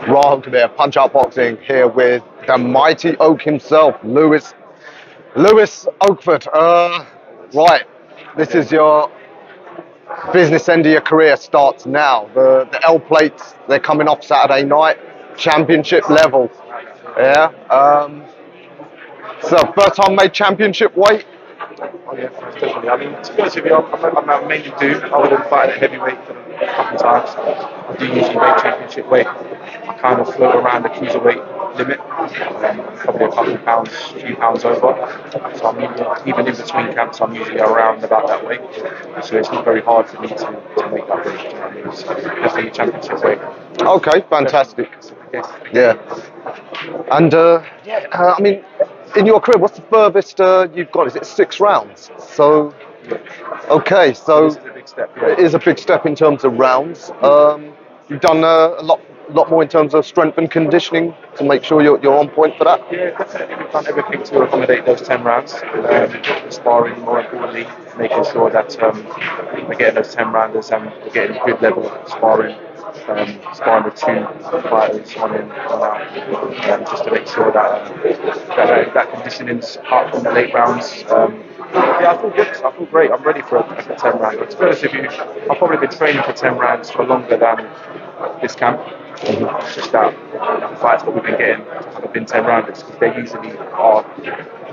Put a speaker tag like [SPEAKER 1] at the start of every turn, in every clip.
[SPEAKER 1] Wrong there, Punch Out Boxing here with the mighty Oak himself, Lewis Oakford. Right, this is your business end of your career starts now. The L plates, they're coming off Saturday night, championship level. Yeah. So first time made championship weight.
[SPEAKER 2] Oh yeah, most definitely. I mean, to be honest with you, I mainly do, other than fighting at heavyweight a couple of times, I do usually make championship weight. I kind of float around the cruiserweight limit, probably a couple of pounds, a few pounds over. So I'm even in between camps, I'm usually around about that weight. So it's not very hard for me to make that weight. Do you know what I mean? So definitely championship weight.
[SPEAKER 1] Okay, fantastic.
[SPEAKER 2] Yes.
[SPEAKER 1] Yeah. And I mean, in your career, what's the furthest you've got? Is it 6 rounds? So, okay, so
[SPEAKER 2] This is a big step. Yeah.
[SPEAKER 1] it is a big step in terms of rounds. You've done a lot more in terms of strength and conditioning to make sure you're on point for that.
[SPEAKER 2] Yeah, definitely. We've done everything to accommodate those 10 rounds. Sparring, more importantly, making sure that we're getting those 10 rounders and we're getting a good level of sparring. Sparring with 2 fighters, one in, one out, just to make sure that conditioning's up in the late rounds. Yeah, I feel good. I feel great. I'm ready for a 10 round. To be honest with you, I've probably been training for 10 rounds for longer than this camp. It's just that the fights that we've been getting have been 10 rounders because they usually are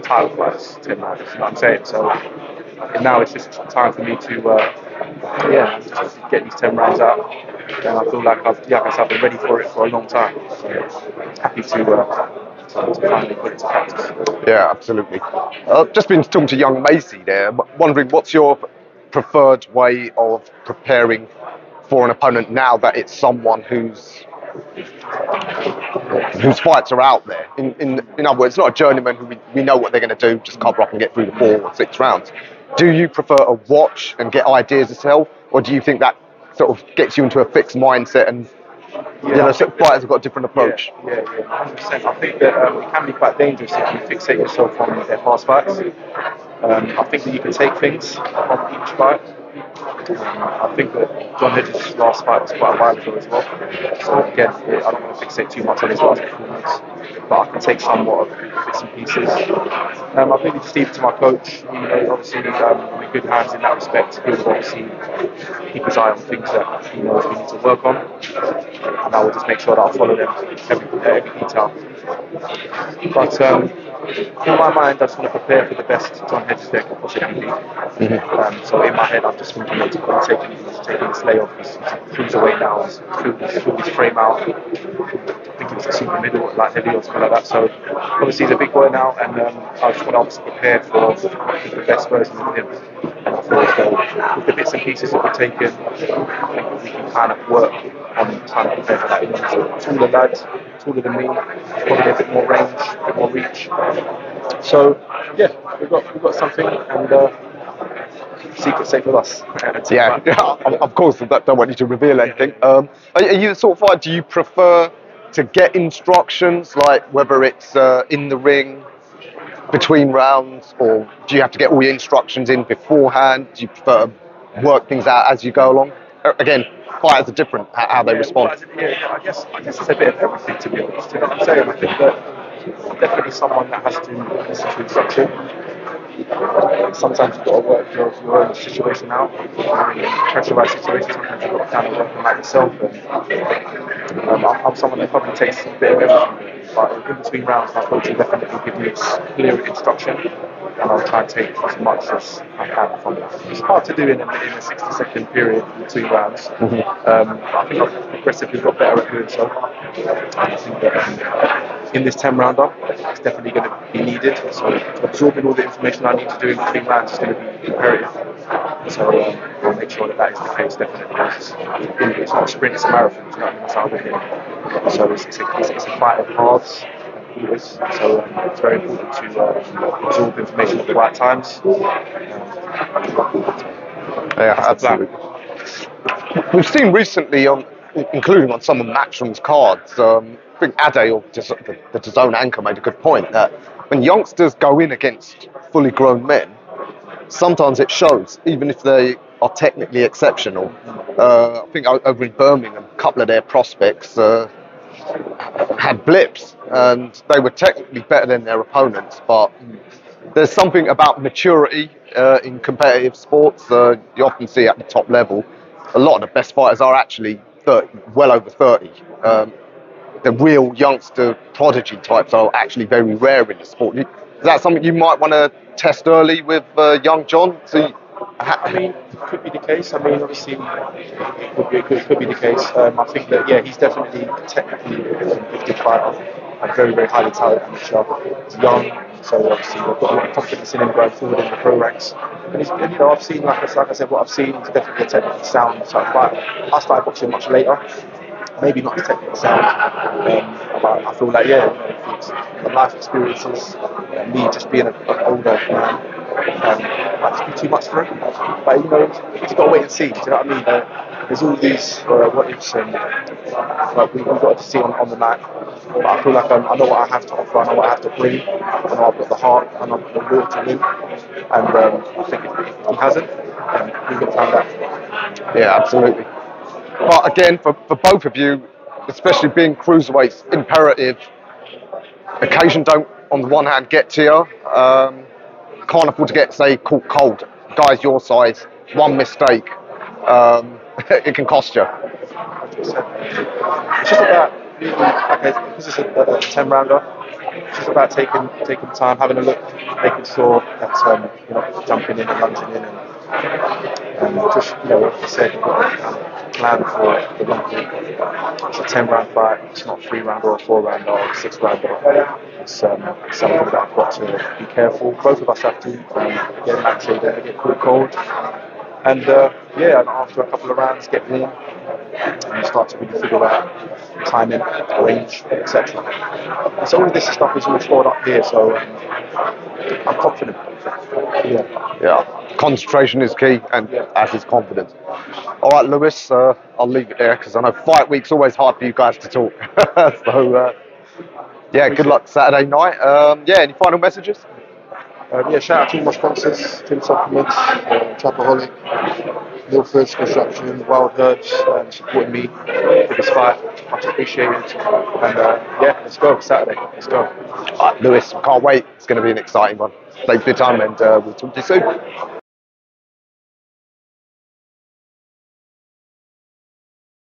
[SPEAKER 2] title fights, 10 rounders. You know what I'm saying? So now it's just time for me to just get these 10 rounds out. And I feel like I've been ready for it for a long time. So happy to finally put it to practice.
[SPEAKER 1] Yeah, absolutely. Just been talking to young Macy there, wondering what's your preferred way of preparing for an opponent now that it's someone whose fights are out there. In other words, not a journeyman who we know what they're going to do, just cover up and get through the 4 or 6 rounds. Do you prefer a watch and get ideas yourself, or do you think that sort of gets you into a fixed mindset and fighters have got a different approach?
[SPEAKER 2] Yeah, 100%. I think that it can be quite dangerous if you fixate yourself on their past fights. I think that you can take things from each fight. I think that John Hedges' last fight was quite a while ago as well. So again, I don't want to fixate too much on his last performance, but I can take somewhat of bits and pieces. I think just leave it to my coach. Obviously, I'm in good hands in that respect. He will obviously keep his eye on things that he knows we need to work on, and I will just make sure that I follow them every detail. But in my mind, I just want to prepare for the best John Hedges there could possibly be. So in my head, I'm just thinking of taking this layoff. He's cruiserweight now. He's filled his frame out. I think he was a super middle, like heavy or something like that. So obviously he's a big boy now, and I just want to obviously prepare for the best version of him. And I feel as though with the bits and pieces that we're taking, I think we can kind of work on trying to prepare for that. He's a taller lad, taller than me, probably a bit more range, a bit more reach. So yeah, we've got something, and secret safe with us.
[SPEAKER 1] Yeah, of course. I don't want you to reveal anything. Are you the sort of fighter? Do you prefer to get instructions, like whether it's in the ring, between rounds, or do you have to get all your instructions in beforehand? Do you prefer to work things out as you go along? Again, fighters are different how they respond.
[SPEAKER 2] I guess it's a bit of everything, to be honest. You know what I'm saying? I think that I'm definitely someone that has to listen to instruction. Sometimes you've got to work your own situation out. In pressurized situations, sometimes you've got to kind of work on that yourself. And I'm someone that probably takes a bit of everything. But in between rounds, my coach will definitely give me clear instruction, and I'll try and take as much as I can from it. It's hard to do in a 60-second period between rounds. I think I've progressively got better at doing so. I think that in this 10-rounder, it's definitely going to be needed. So absorbing all the information I need to do in between rounds is going to be imperative. So I'll make sure that is the case, definitely. It's not a sprint, it's a marathon. You know what I mean? That's how I look at it. So it's a fight of halves. So it's very important to absorb information at the right times.
[SPEAKER 1] Yeah, absolutely. We've seen recently, including on some of MATCHROOM's cards, I think Ade, or the dazn anchor, made a good point that when youngsters go in against fully grown men, sometimes it shows, even if they are technically exceptional. I think over in Birmingham, a couple of their prospects had blips, and they were technically better than their opponents, but there's something about maturity in competitive sports. You often see at the top level, a lot of the best fighters are actually 30, well over 30. The real youngster prodigy types are actually very rare in the sport. Is that something you might want to test early with young John?
[SPEAKER 2] I mean, it could be the case. I mean, obviously, it could be the case. I think that, yeah, he's definitely technically a gifted fighter, a very, very highly talented amateur. He's young, so obviously they've got a lot of confidence in him going forward in the pro ranks. And he's, you know, I've seen, like I said, what I've seen, he's definitely a technically sound type fighter. I started boxing much later, maybe not as technically sound, but I feel like, yeah, you know, it's the life experiences, me just being an older man, might just be too much for him. But you know, you've got to wait and see. Do you know what I mean? There's all these what ifs, and like we've got to see on the night. But I feel like I know what I have to offer. I know what I have to bring. I know I've got the heart. I know I've got the will to win. And I think if he hasn't, then we can find out.
[SPEAKER 1] Yeah, absolutely. But again, for both of you, especially being cruiserweights, imperative. Occasion don't, on the one hand, get to you. Can't afford to get, say, caught cold. Guys your size, one mistake, it can cost you.
[SPEAKER 2] It's just about really, okay, this is a 10 rounder. It's just about taking time, having a look, making sure that you're not jumping in and lunging in, and just, you know, like I said, you've got to plan for the long haul. It's a 10 round fight. It's not a 3 rounder or a 4 rounder or a 6 rounder. It's something that I've got to be careful. Both of us have to. Again, like I say, they get caught cold. And yeah, and after a couple of rounds, get warm, and you start to really figure out timing, range, etc. And so all of this stuff is all stored up here, so I'm confident. Yeah.
[SPEAKER 1] Yeah, concentration is key, and
[SPEAKER 2] Yeah.
[SPEAKER 1] as is confidence. All right, Lewis, I'll leave it there because I know fight week's always hard for you guys to talk. So, yeah, good luck Saturday night. Yeah, any final messages?
[SPEAKER 2] Yeah, shout out to all my sponsors, Tim Supplements, Trapaholic, Milford's Construction, Wild Herbs, supporting me for this fight. Much appreciated. And yeah, let's go, Saturday. Let's go.
[SPEAKER 1] All right, Lewis, can't wait. It's going to be an exciting one. Thanks for your time, and we'll talk to you soon.